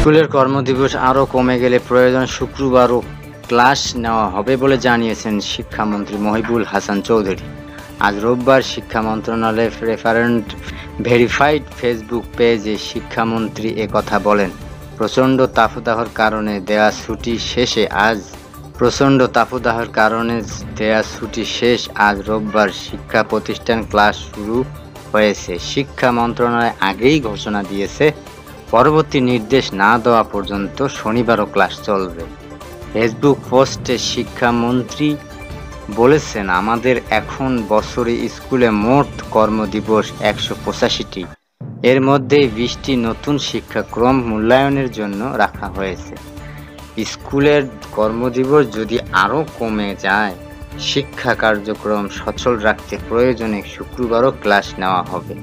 স্কুলের কর্মদিবস আরও কমে গেলে প্রয়োজন শুক্রবারও ক্লাস নেওয়া হবে বলে জানিয়েছেন শিক্ষামন্ত্রী মহিবুল হাসান চৌধুরী। আজ রোববার শিক্ষা মন্ত্রণালয়ের রেফারেন্ট ভেরিফাইড ফেসবুক পেজে শিক্ষামন্ত্রী একথা বলেন। প্রচণ্ড তাপদাহের কারণে দেয়া ছুটি শেষ আজ রোববার শিক্ষা প্রতিষ্ঠান ক্লাস শুরু হয়েছে। শিক্ষা মন্ত্রণালয় আগেই ঘোষণা দিয়েছে, পরবর্তী নির্দেশ না দেওয়া পর্যন্ত শনিবারও ক্লাস চলবে। ফেসবুক পোস্টে শিক্ষামন্ত্রী বলেছেন, আমাদের এখন বছরে স্কুলে মোট কর্মদিবস 185টি। এর মধ্যে 20টি নতুন শিক্ষাক্রম মূল্যায়নের জন্য রাখা হয়েছে। স্কুলের কর্মদিবস যদি আরও কমে যায়, শিক্ষা কার্যক্রম সচল রাখতে প্রয়োজনে শুক্রবারও ক্লাস নেওয়া হবে।